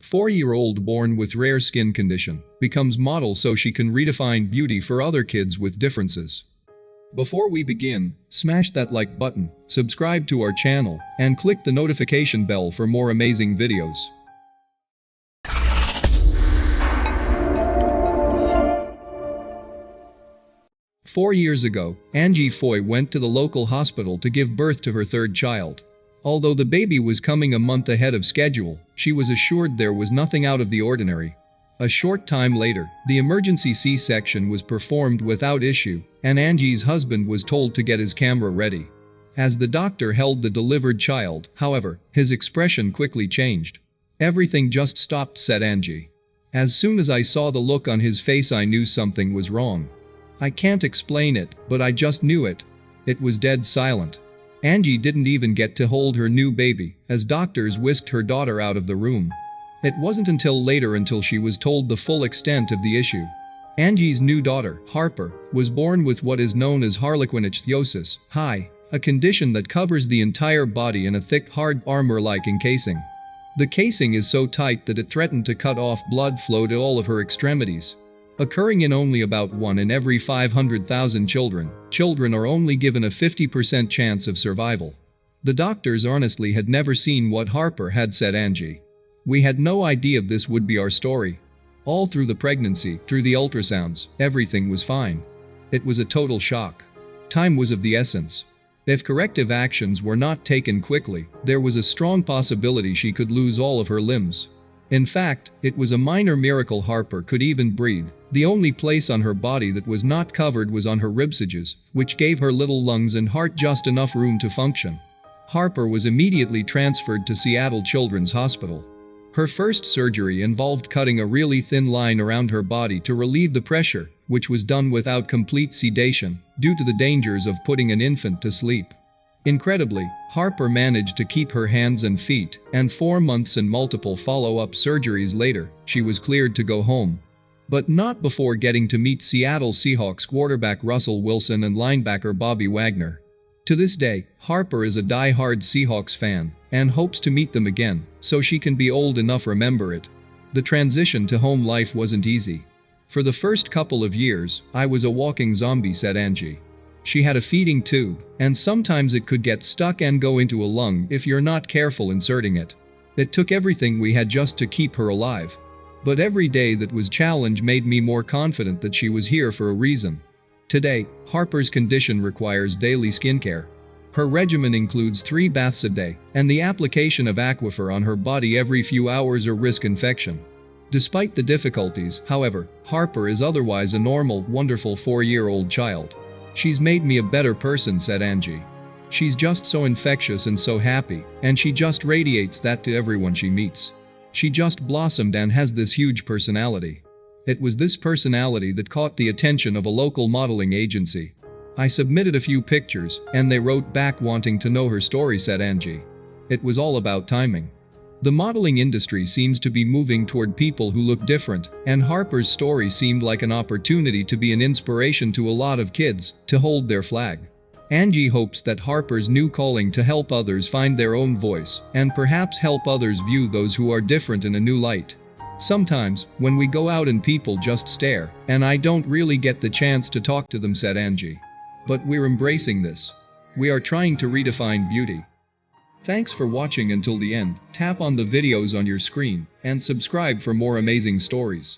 4-year-old born with rare skin condition becomes model so she can redefine beauty for other kids with differences. Before we begin, smash that like button, subscribe to our channel, and click the notification bell for more amazing videos. Four years ago, Angie Foy went to the local hospital to give birth to her third child. Although the baby was coming a month ahead of schedule, she was assured there was nothing out of the ordinary. A short time later, the emergency C-section was performed without issue, and Angie's husband was told to get his camera ready. As the doctor held the delivered child, however, his expression quickly changed. "Everything just stopped," said Angie. "As soon as I saw the look on his face, I knew something was wrong. I can't explain it, but I just knew it. It was dead silent." Angie didn't even get to hold her new baby, as doctors whisked her daughter out of the room. It wasn't until later until she was told the full extent of the issue. Angie's new daughter, Harper, was born with what is known as harlequin ichthyosis, a condition that covers the entire body in a thick, hard, armor-like encasing. The casing is so tight that it threatened to cut off blood flow to all of her extremities. Occurring in only about 1 in every 500,000 children, children are only given a 50% chance of survival. The doctors honestly had never seen what Harper had, said Angie. "We had no idea this would be our story. All through the pregnancy, through the ultrasounds, everything was fine. It was a total shock. Time was of the essence. If corrective actions were not taken quickly, there was a strong possibility she could lose all of her limbs. In fact, it was a minor miracle Harper could even breathe. The only place on her body that was not covered was on her ribsages, which gave her little lungs and heart just enough room to function." Harper was immediately transferred to Seattle Children's Hospital. Her first surgery involved cutting a really thin line around her body to relieve the pressure, which was done without complete sedation, due to the dangers of putting an infant to sleep. Incredibly, Harper managed to keep her hands and feet, and 4 months and multiple follow-up surgeries later, she was cleared to go home. But not before getting to meet Seattle Seahawks quarterback Russell Wilson and linebacker Bobby Wagner. To this day, Harper is a die-hard Seahawks fan, and hopes to meet them again, so she can be old enough to remember it. The transition to home life wasn't easy. "For the first couple of years, I was a walking zombie," said Angie. She had a feeding tube, and sometimes it could get stuck and go into a lung if you're not careful inserting it. "It took everything we had just to keep her alive. But every day that was challenge made me more confident that she was here for a reason." Today, Harper's condition requires daily skincare. Her regimen includes 3 baths a day, and the application of aquifer on her body every few hours or risk infection. Despite the difficulties, however, Harper is otherwise a normal, wonderful 4-year-old child. "She's made me a better person," said Angie. "She's just so infectious and so happy, and she just radiates that to everyone she meets. She just blossomed and has this huge personality." It was this personality that caught the attention of a local modeling agency. "I submitted a few pictures, and they wrote back wanting to know her story," said Angie. "It was all about timing. The modeling industry seems to be moving toward people who look different, and Harper's story seemed like an opportunity to be an inspiration to a lot of kids, to hold their flag." Angie hopes that Harper's new calling to help others find their own voice, and perhaps help others view those who are different in a new light. "Sometimes, when we go out and people just stare, and I don't really get the chance to talk to them," said Angie. "But we're embracing this. We are trying to redefine beauty." Thanks for watching until the end. Tap on the videos on your screen, and subscribe for more amazing stories.